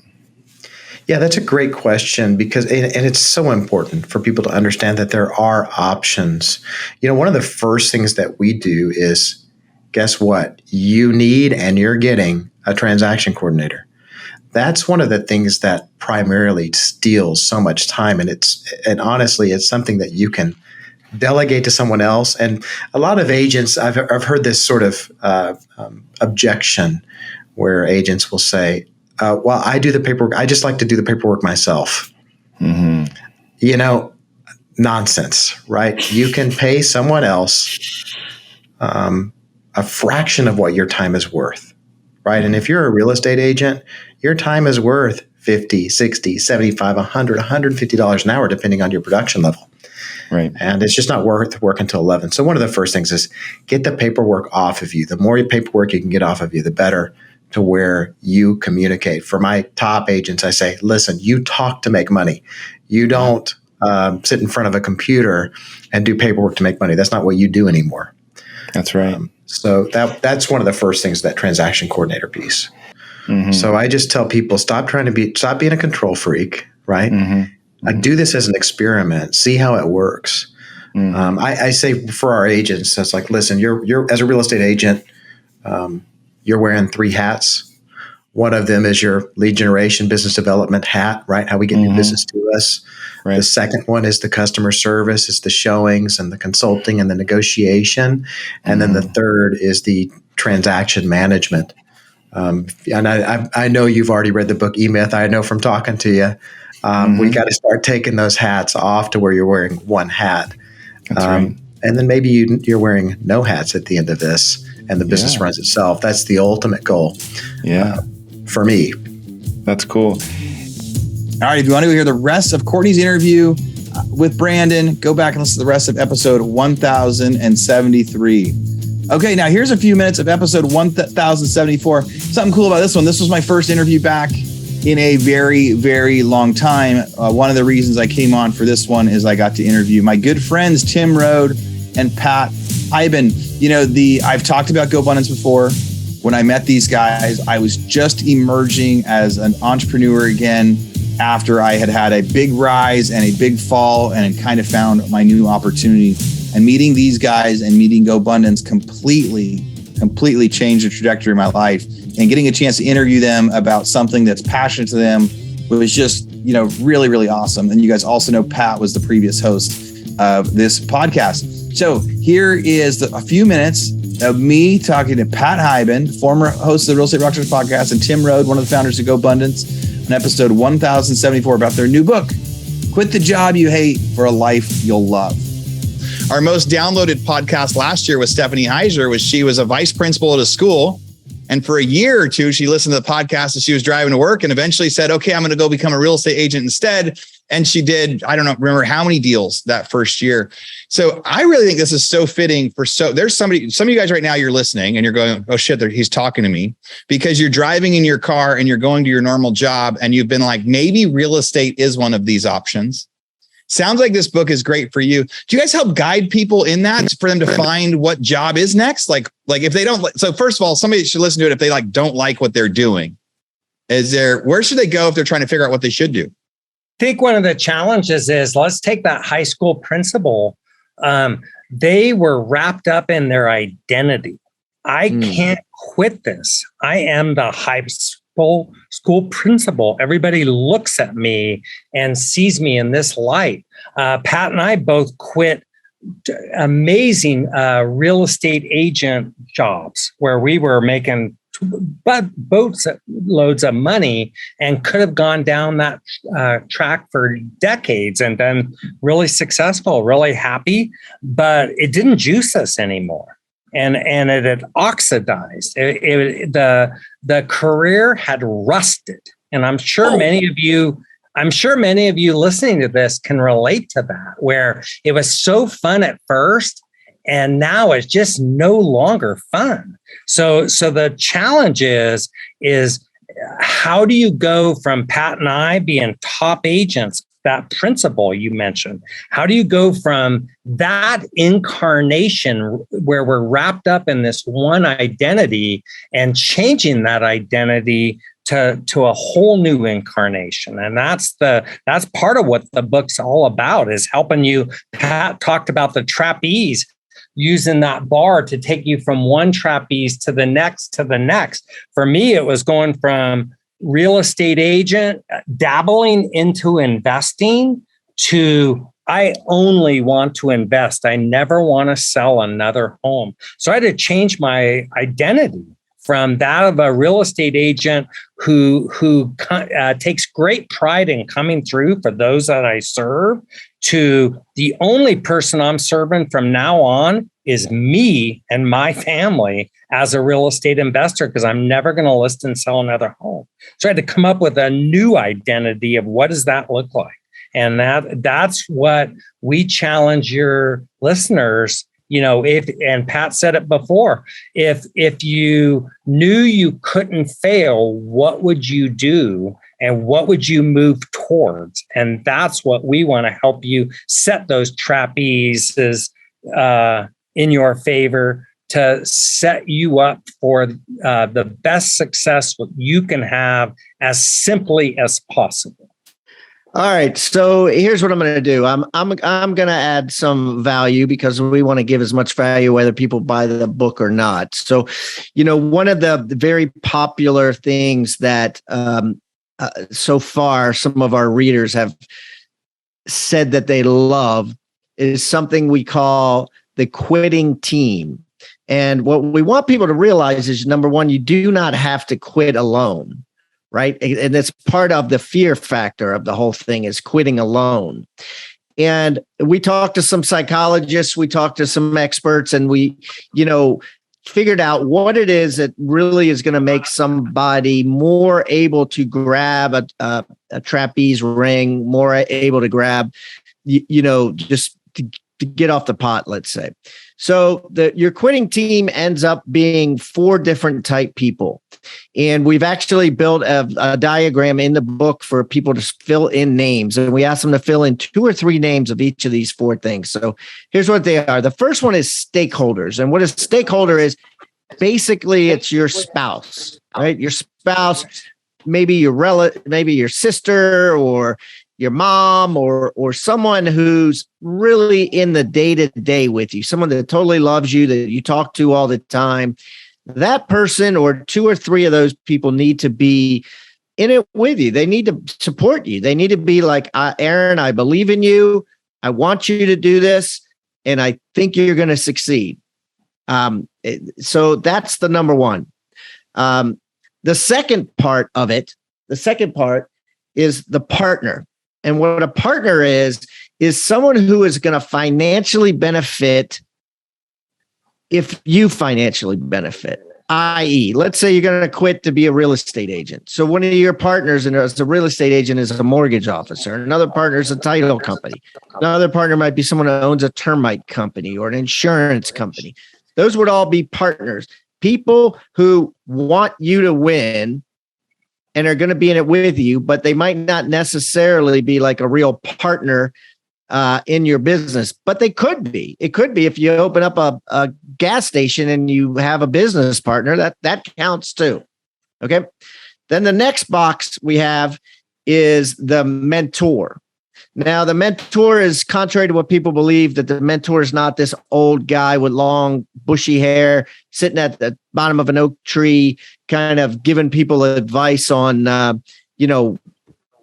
Yeah, that's a great question because and it's so important for people to understand that there are options. One of the first things that we do is, guess what? You need and you're getting a transaction coordinator. That's one of the things that primarily steals so much time. And honestly, it's something that you can delegate to someone else. And a lot of agents, I've heard this sort of objection where agents will say, well, I do the paperwork. I just like to do the paperwork myself. Mm-hmm. Nonsense, right? You can pay someone else a fraction of what your time is worth, right? And if you're a real estate agent, your time is worth $50, $60, $75, $100, $150 an hour, depending on your production level. Right. And it's just not worth work until 11. So one of the first things is get the paperwork off of you. The more paperwork you can get off of you, the better, to where you communicate. For my top agents, I say, listen, you talk to make money. You don't sit in front of a computer and do paperwork to make money. That's not what you do anymore. That's right. So that's one of the first things, that transaction coordinator piece. Mm-hmm. So I just tell people, stop being a control freak, right? Mm-hmm. Do this as an experiment. See how it works. Mm-hmm. I say for our agents, it's like, listen, you're as a real estate agent, you're wearing 3 hats. One of them is your lead generation, business development hat, right? How we get new business to us. Right. The second one is the customer service, it's the showings and the consulting and the negotiation. And then the third is the transaction management. And I know you've already read the book E-Myth. I know from talking to you. We got to start taking those hats off to where you're wearing one hat. That's right. And then maybe you're wearing no hats at the end of this, and the business runs itself. That's the ultimate goal. For me. That's cool. All right, if you want to hear the rest of Courtney's interview with Brandon, go back and listen to the rest of episode 1073. Okay, now here's a few minutes of episode 1074. Something cool about this one. This was my first interview back in a very, very long time. One of the reasons I came on for this one is I got to interview my good friends, Tim Rode and Pat Hyben. I've talked about GoBundance before. When I met these guys, I was just emerging as an entrepreneur again after I had a big rise and a big fall and kind of found my new opportunity. And meeting these guys and meeting GoBundance completely changed the trajectory of my life. And getting a chance to interview them about something that's passionate to them was just, really, really awesome. And you guys also know Pat was the previous host of this podcast. So here is a few minutes of me talking to Pat Hyben, former host of the Real Estate Rockstars podcast, and Tim Rode, one of the founders of GoBundance, on episode 1074 about their new book, Quit the Job You Hate for a Life You'll Love. Our most downloaded podcast last year with Stephanie Heiser she was a vice principal at a school. And for a year or two, she listened to the podcast as she was driving to work and eventually said, okay, I'm going to go become a real estate agent instead. And she did, I don't know, remember how many deals that first year. So I really think this is so fitting there's some of you guys right now, you're listening and you're going, oh shit, he's talking to me, because you're driving in your car and you're going to your normal job and you've been like, maybe real estate is one of these options. Sounds like this book is great for you. Do you guys help guide people in that for them to find what job is next? Like if they don't, so first of all, somebody should listen to it if they don't like what they're doing. Where should they go if they're trying to figure out what they should do? I think one of the challenges is, let's take that high school principal. They were wrapped up in their identity. I can't quit this. I am the high school principal. Everybody looks at me and sees me in this light. Pat and I both quit amazing real estate agent jobs where we were making boatloads of money and could have gone down that track for decades and been really successful, really happy, but it didn't juice us anymore. And it had oxidized. The career had rusted. And I'm sure many of you listening to this can relate to that, where it was so fun at first and now it's just no longer fun. So the challenge is how do you go from Pat and I being top agents, that principle you mentioned, how do you go from that incarnation where we're wrapped up in this one identity and changing that identity to a whole new incarnation? And that's part of what the book's all about, is helping you. Pat talked about the trapeze, using that bar to take you from one trapeze to the next. For me, it was going from real estate agent, dabbling into investing, to I only want to invest. I never want to sell another home. So I had to change my identity from that of a real estate agent who takes great pride in coming through for those that I serve, to the only person I'm serving from now on is me and my family as a real estate investor, because I'm never going to list and sell another home. So I had to come up with a new identity of what does that look like? And that's what we challenge your listeners. And Pat said it before, if you knew you couldn't fail, what would you do? And what would you move towards? And that's what we want to help you set those trapezes in your favor to set you up for the best success you can have as simply as possible. All right. So here's what I'm going to do. I'm going to add some value because we want to give as much value whether people buy the book or not. So, one of the very popular things that so far some of our readers have said that they love is something we call the quitting team. And what we want people to realize is, number one, you do not have to quit alone. Right. And that's part of the fear factor of the whole thing, is quitting alone. And we talked to some psychologists, we talked to some experts, and we, figured out what it is that really is going to make somebody more able to grab a trapeze ring, more able to grab, just to get off the pot, let's say. So your quitting team ends up being 4 different type people. And we've actually built a diagram in the book for people to fill in names. And we ask them to fill in 2 or 3 names of each of these 4 things. So here's what they are. The first one is stakeholders. And what a stakeholder is, basically it's your spouse, right? Your spouse, maybe your relative, maybe your sister or your mom or someone who's really in the day-to-day with you, someone that totally loves you, that you talk to all the time. That person or 2 or 3 of those people need to be in it with you. They need to support you. They need to be like, Aaron, I believe in you. I want you to do this. And I think you're going to succeed. So that's the number one. The second part of it, is the partner. And what a partner is someone who is going to financially benefit if you financially benefit. i.e., let's say you're going to quit to be a real estate agent. So one of your partners as a real estate agent is a mortgage officer. Another partner is a title company. Another partner might be someone who owns a termite company or an insurance company. Those would all be partners, people who want you to win and are going to be in it with you, but they might not necessarily be like a real partner in your business, but they could be. It could be if you open up a gas station and you have a business partner, that counts too. Okay. Then the next box we have is the mentor. Now, the mentor is contrary to what people believe, that the mentor is not this old guy with long, bushy hair sitting at the bottom of an oak tree, kind of giving people advice on,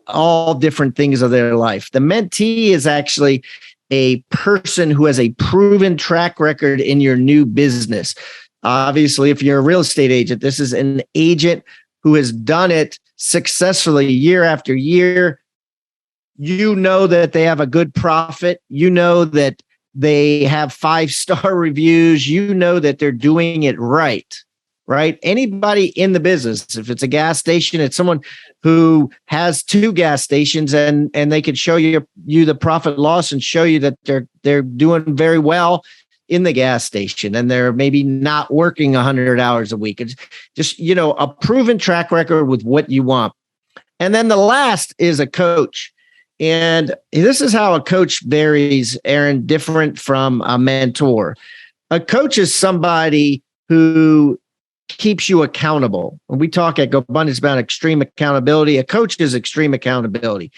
all different things of their life. The mentee is actually a person who has a proven track record in your new business. Obviously, if you're a real estate agent, this is an agent who has done it successfully year after year. You know that they have a good profit. You know that they have 5-star reviews. You know that they're doing it right. Anybody in the business, if it's a gas station, it's someone who has 2 gas stations and they could show you the profit loss and show you that they're doing very well in the gas station and they're maybe not working 100 hours a week. It's just, a proven track record with what you want. And then the last is a coach. And this is how a coach varies, Aaron, different from a mentor. A coach is somebody who keeps you accountable. When we talk at GoBundance about extreme accountability, a coach is extreme accountability.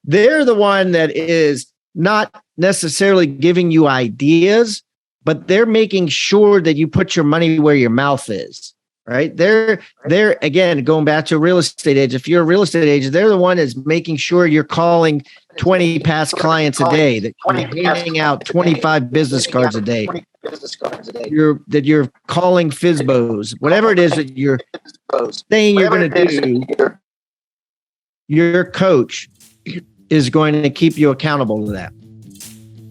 They're the one that is not necessarily giving you ideas, but they're making sure that you put your money where your mouth is, right? They're again, going back to a real estate agent. If you're a real estate agent, they're the one that's making sure you're calling 20 past clients a day, that you're handing out 25 business cards a day. You're calling FSBOs, whatever it is that you're saying you're going to do, your coach is going to keep you accountable to that.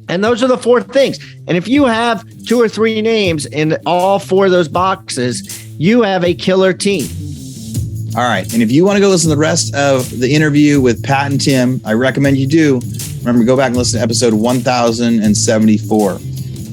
And those are the 4 things. And if you have 2 or 3 names in all 4 of those boxes, you have a killer team. All right. And if you want to go listen to the rest of the interview with Pat and Tim, I recommend you do. Remember, go back and listen to episode 1074.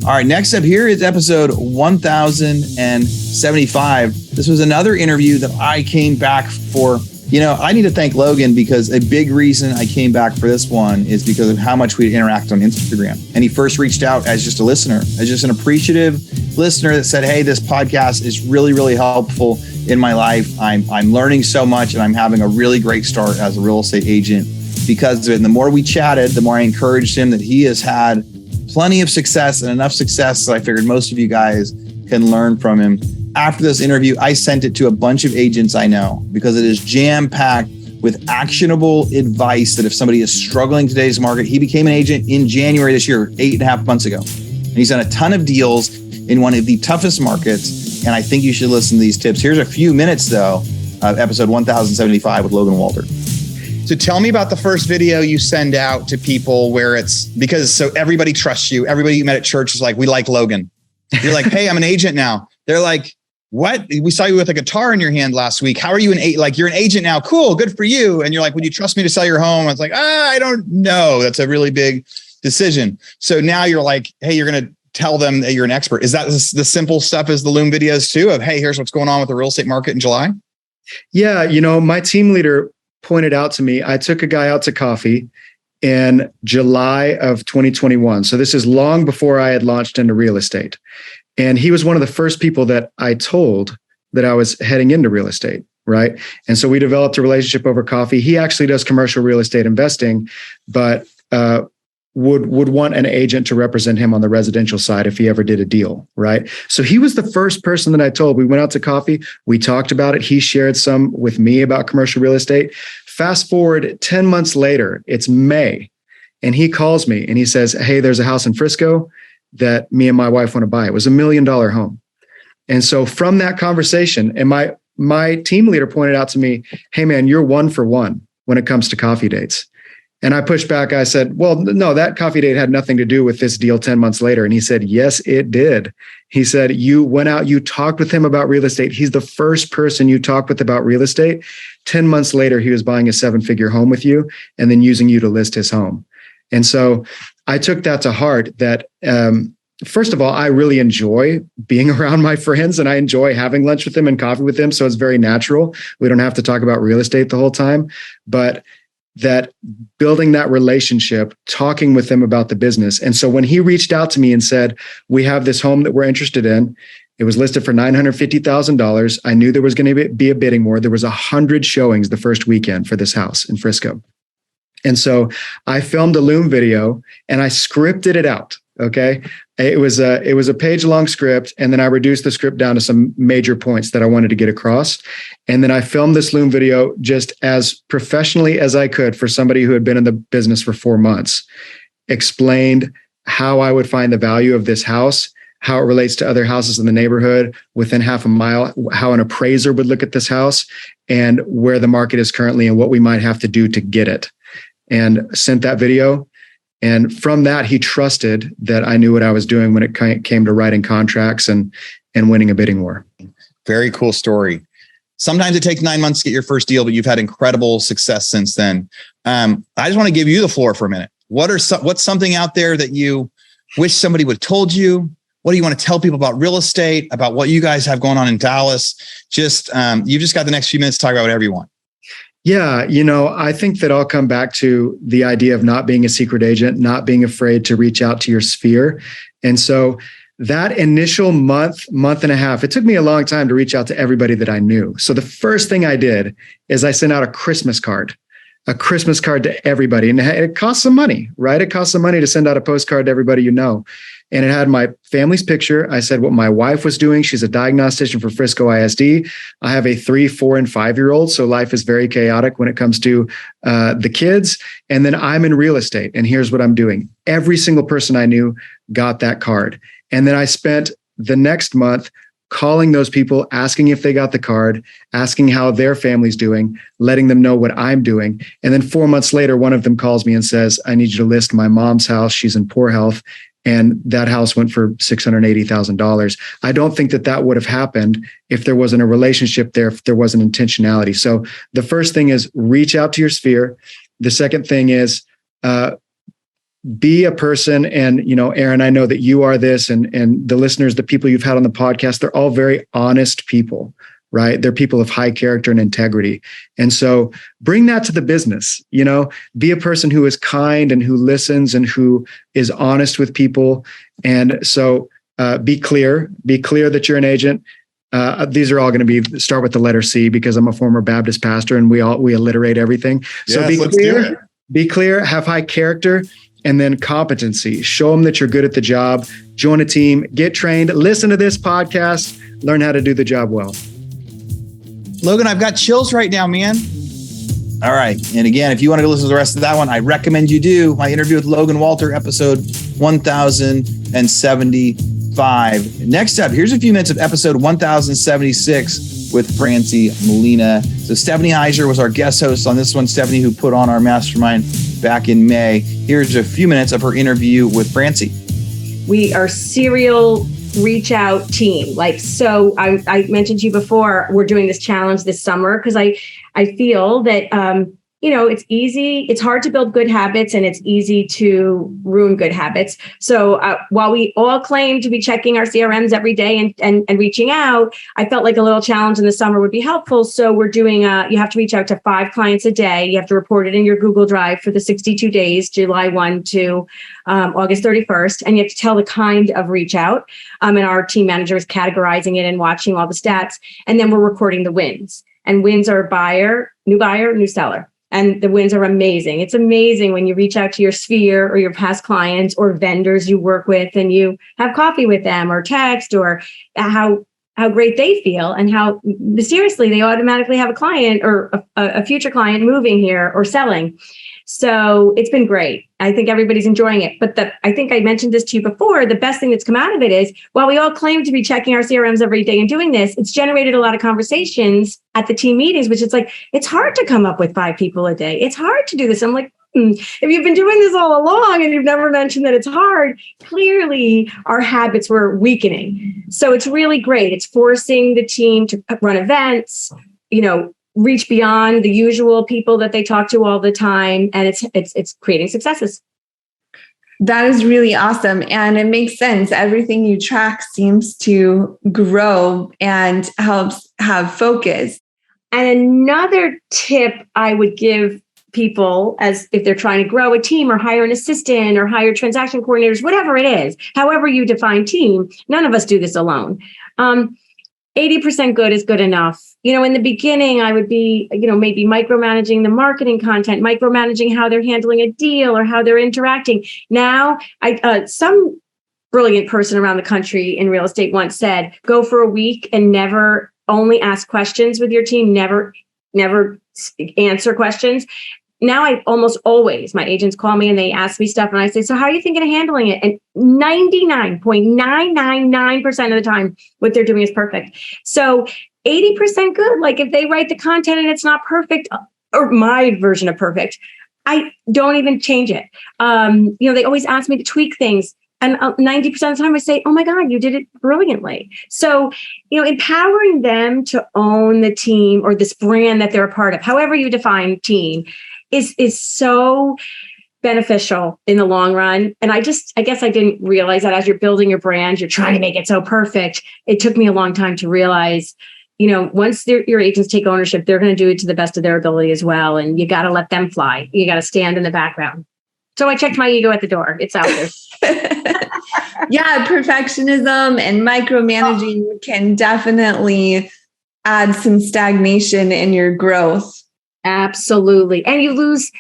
All right, next up here is episode 1075. This was another interview that I came back for. I need to thank Logan because a big reason I came back for this one is because of how much we interact on Instagram. And he first reached out as just a listener, as just an appreciative listener that said, hey, this podcast is really, really helpful in my life. I'm learning so much and I'm having a really great start as a real estate agent because of it. And the more we chatted, the more I encouraged him that he has had plenty of success and enough success that I figured most of you guys can learn from him. After this interview, I sent it to a bunch of agents I know because it is jam-packed with actionable advice that if somebody is struggling in today's market, he became an agent in January this year, 8.5 months ago. And he's done a ton of deals in one of the toughest markets. And I think you should listen to these tips. Here's a few minutes, though, of episode 1075 with Logan Walter. So tell me about the first video you send out to people where it's because so everybody trusts you. Everybody you met at church is like, we like Logan. You're like, hey, I'm an agent now. They're like, what? We saw you with a guitar in your hand last week. How are you you're an agent now? Cool. Good for you. And you're like, would you trust me to sell your home? I was like, I don't know. That's a really big decision. So now you're like, hey, you're going to tell them that you're an expert. Is that the simple stuff as the Loom videos too of, hey, here's what's going on with the real estate market in July? Yeah. My team leader pointed out to me, I took a guy out to coffee in July of 2021. So this is long before I had launched into real estate. And he was one of the first people that I told that I was heading into real estate, right? And so we developed a relationship over coffee. He actually does commercial real estate investing, but would want an agent to represent him on the residential side if he ever did a deal, right? So he was the first person that I told. We went out to coffee. We talked about it. He shared some with me about commercial real estate. Fast forward 10 months later, it's May, and he calls me and he says, hey, there's a house in Frisco that me and my wife want to buy. It was $1 million home. And so from that conversation, and my team leader pointed out to me, hey man, you're 1 for 1 when it comes to coffee dates. And I pushed back. I said, well, no, that coffee date had nothing to do with this deal 10 months later. And he said, yes, it did. He said, you went out, you talked with him about real estate. He's the first person you talked with about real estate. 10 months later, he was buying a 7-figure home with you and then using you to list his home. And so I took that to heart that, first of all, I really enjoy being around my friends and I enjoy having lunch with them and coffee with them. So it's very natural. We don't have to talk about real estate the whole time, but that building that relationship, talking with them about the business. And so when he reached out to me and said, we have this home that we're interested in, it was listed for $950,000. I knew there was going to be a bidding war. There was 100 showings the first weekend for this house in Frisco. And so I filmed a Loom video and I scripted it out. Okay. It was a page-long script, and then I reduced the script down to some major points that I wanted to get across. And then I filmed this Loom video just as professionally as I could for somebody who had been in the business for 4 months, explained how I would find the value of this house, how it relates to other houses in the neighborhood within half a mile, how an appraiser would look at this house, and where the market is currently and what we might have to do to get it. And sent that video. And from that, he trusted that I knew what I was doing when it came to writing contracts and winning a bidding war. Very cool story. Sometimes it takes 9 months to get your first deal, but you've had incredible success since then. I just want to give you the floor for a minute. What's something out there that you wish somebody would have told you? What do you want to tell people about real estate, about what you guys have going on in Dallas? You've just got the next few minutes to talk about whatever you want. Yeah, I think that I'll come back to the idea of not being a secret agent, not being afraid to reach out to your sphere. And so that initial month and a half, it took me a long time to reach out to everybody that I knew. So the first thing I did is I sent out a Christmas card to everybody. And it costs some money, right? It costs some money to send out a postcard to everybody you know. And it had my family's picture. I said what my wife was doing. She's a diagnostician for Frisco ISD. I have a 3, 4, and 5-year-old. So life is very chaotic when it comes to the kids. And then I'm in real estate. And here's what I'm doing. Every single person I knew got that card. And then I spent the next month calling those people, asking if they got the card, asking how their family's doing, letting them know what I'm doing. And then 4 months later, one of them calls me and says, I need you to list my mom's house. She's in poor health. And that house went for $680,000. I don't think that would have happened if there wasn't a relationship there, if there wasn't intentionality. So the first thing is reach out to your sphere. The second thing is be a person. And, Aaron, I know that you are this, and the listeners, the people you've had on the podcast, they're all very honest people, right? They're people of high character and integrity. And so bring that to the business, be a person who is kind and who listens and who is honest with people. And so be clear that you're an agent. These are all going to start with the letter C because I'm a former Baptist pastor and we alliterate everything. So be clear, have high character, and then competency. Show them that you're good at the job, join a team, get trained, listen to this podcast, learn how to do the job well. Logan, I've got chills right now, man. All right. And again, if you want to go listen to the rest of that one, I recommend you do. My interview with Logan Walter, episode 1075. Next up, here's a few minutes of episode 1076 with Francie Molina. So Stephanie Heiser was our guest host on this one. Stephanie, who put on our mastermind back in May. Here's a few minutes of her interview with Francie. We are serial reach out team. So I mentioned to you before, we're doing this challenge this summer because I feel that, it's easy. It's hard to build good habits and it's easy to ruin good habits. So while we all claim to be checking our CRMs every day and reaching out, I felt like a little challenge in the summer would be helpful. So we're doing, you have to reach out to 5 clients a day. You have to report it in your Google Drive for the 62 days, July 1 to August 31st. And you have to tell the kind of reach out. And our team manager is categorizing it and watching all the stats. And then we're recording the wins. And wins are new seller. And the wins are amazing. It's amazing when you reach out to your sphere or your past clients or vendors you work with and you have coffee with them or text, or how great they feel and how mysteriously they automatically have a client or a future client moving here or selling. So it's been great. I think everybody's enjoying it. But I think I mentioned this to you before. The best thing that's come out of it is, while we all claim to be checking our CRMs every day and doing this, it's generated a lot of conversations at the team meetings, which is it's hard to come up with 5 people a day. It's hard to do this. I'm like, If you've been doing this all along and you've never mentioned that it's hard, clearly our habits were weakening. So it's really great. It's forcing the team to run events, reach beyond the usual people that they talk to all the time, and it's creating successes. That is really awesome. And it makes sense. Everything you track seems to grow and helps have focus. And another tip I would give people, as if they're trying to grow a team or hire an assistant or hire transaction coordinators, whatever it is, however you define team, none of us do this alone. 80% good is good enough. In the beginning, I would be, maybe micromanaging the marketing content, micromanaging how they're handling a deal or how they're interacting. Now, some brilliant person around the country in real estate once said, go for a week and never only ask questions with your team, never answer questions. Now I almost always, my agents call me and they ask me stuff and I say, so how are you thinking of handling it? And 99.999% of the time, what they're doing is perfect. So 80% good. Like if they write the content and it's not perfect, or my version of perfect, I don't even change it. They always ask me to tweak things. And 90% of the time I say, oh my God, you did it brilliantly. So, empowering them to own the team or this brand that they're a part of, however you define team, is so beneficial in the long run. And I guess I didn't realize that as you're building your brand, you're trying to make it so perfect. It took me a long time to realize, once your agents take ownership, they're going to do it to the best of their ability as well. And you got to let them fly. You got to stand in the background. So I checked my ego at the door. It's out there. Yeah, perfectionism and micromanaging can definitely add some stagnation in your growth. Absolutely. And you lose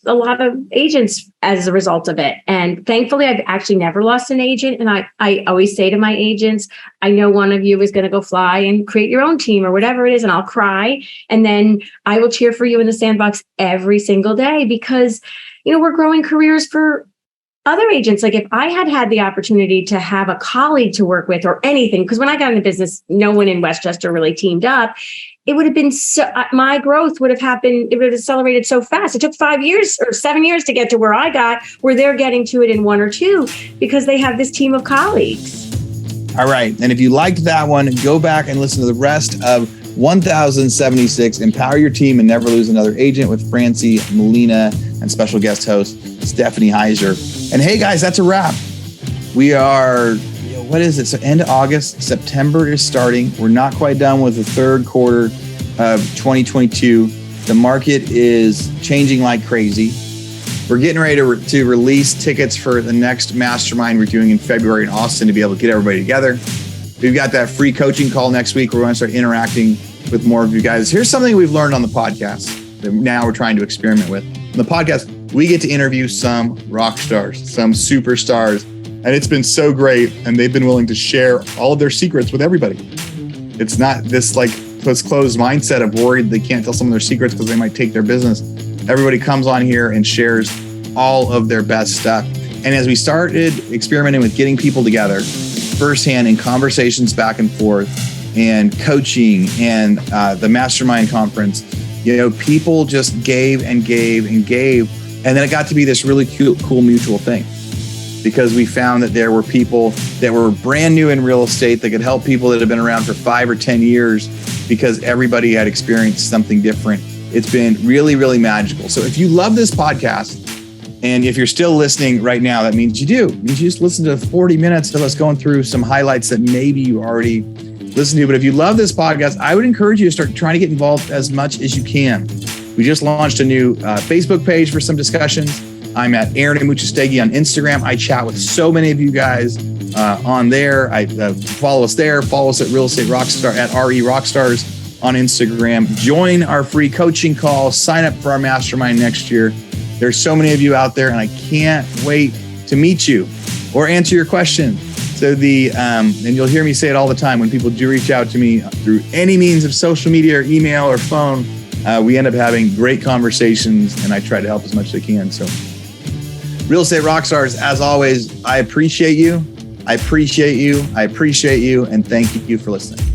a lot of agents as a result of it. And thankfully, I've actually never lost an agent. And I always say to my agents, I know one of you is going to go fly and create your own team or whatever it is. And I'll cry. And then I will cheer for you in the sandbox every single day because, we're growing careers for other agents. Like if I had the opportunity to have a colleague to work with or anything, because when I got in the business, no one in Westchester really teamed up. It would have been my growth would have happened. It would have accelerated so fast. It took 5 years or 7 years to get to where I got, where they're getting to it in 1 or 2 because they have this team of colleagues. All right. And if you liked that one, go back and listen to the rest of 1076, Empower Your Team and Never Lose Another Agent with Francie Molina and special guest host, Stephanie Heiser. And hey guys, that's a wrap. We are, what is it? So end of August, September is starting. We're not quite done with the third quarter of 2022. The market is changing like crazy. We're getting ready to release tickets for the next mastermind we're doing in February in Austin to be able to get everybody together. We've got that free coaching call next week. We're going to start interacting with more of you guys. Here's something we've learned on the podcast that now we're trying to experiment with. On the podcast, we get to interview some rock stars, some superstars, and it's been so great. And they've been willing to share all of their secrets with everybody. It's not this closed mindset of worried they can't tell some of their secrets because they might take their business. Everybody comes on here and shares all of their best stuff. And as we started experimenting with getting people together firsthand in conversations back and forth and coaching and the mastermind conference, people just gave and gave and gave. And then it got to be this really cool mutual thing because we found that there were people that were brand new in real estate that could help people that have been around for 5 or 10 years because everybody had experienced something different. It's been really, really magical. So if you love this podcast, and if you're still listening right now, that means you do. It means you just listen to 40 minutes of us going through some highlights that maybe you already listened to. But if you love this podcast, I would encourage you to start trying to get involved as much as you can. We just launched a new Facebook page for some discussions. I'm at Aaron Amuchastegui on Instagram. I chat with so many of you guys on there. Follow us there. Follow us at Real Estate Rockstar at RE Rockstars on Instagram. Join our free coaching call. Sign up for our mastermind next year. There's so many of you out there, and I can't wait to meet you or answer your question. So and you'll hear me say it all the time when people do reach out to me through any means of social media or email or phone, we end up having great conversations, and I try to help as much as I can. So Real Estate Rockstars, as always, I appreciate you. I appreciate you. I appreciate you. And thank you for listening.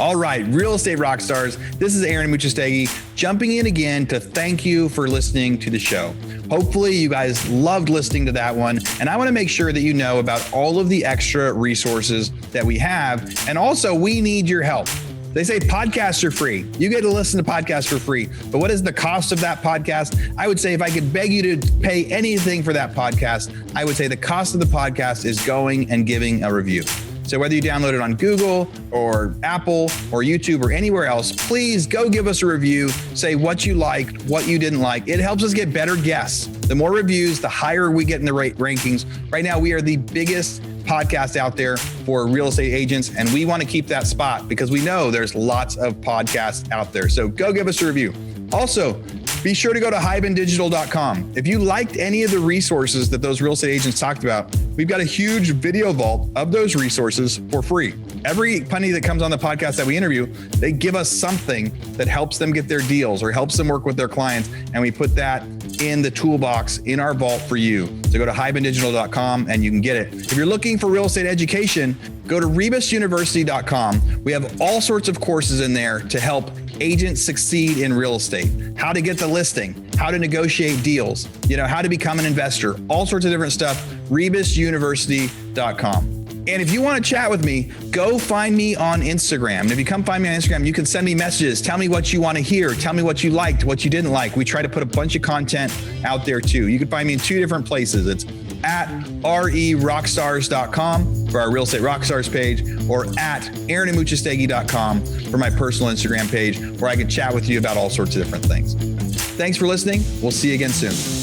All right, real estate rock stars, this is Aaron Muchastegui jumping in again to thank you for listening to the show. Hopefully you guys loved listening to that one. And I want to make sure that you know about all of the extra resources that we have. And also, we need your help. They say podcasts are free. You get to listen to podcasts for free. But what is the cost of that podcast? I would say if I could beg you to pay anything for that podcast, I would say the cost of the podcast is going and giving a review. So whether you download it on Google or Apple or YouTube or anywhere else, please go give us a review. Say what you liked, what you didn't like. It helps us get better guests. The more reviews, the higher we get in the rankings. Right now, we are the biggest podcast out there for real estate agents, and we want to keep that spot because we know there's lots of podcasts out there. So go give us a review. Also, be sure to go to hibandigital.com. If you liked any of the resources that those real estate agents talked about, we've got a huge video vault of those resources for free. Every penny that comes on the podcast that we interview, they give us something that helps them get their deals or helps them work with their clients. And we put that in the toolbox in our vault for you. So go to hibandigital.com and you can get it. If you're looking for real estate education, go to rebusuniversity.com. We have all sorts of courses in there to help agents succeed in real estate, how to get the listing, how to negotiate deals, how to become an investor, all sorts of different stuff, rebusuniversity.com. And if you want to chat with me, go find me on Instagram. And if you come find me on Instagram, you can send me messages. Tell me what you want to hear. Tell me what you liked, what you didn't like. We try to put a bunch of content out there too. You can find me in two different places. It's at rerockstars.com for our Real Estate Rockstars page, or at aaronmuchastegui.com for my personal Instagram page, where I can chat with you about all sorts of different things. Thanks for listening. We'll see you again soon.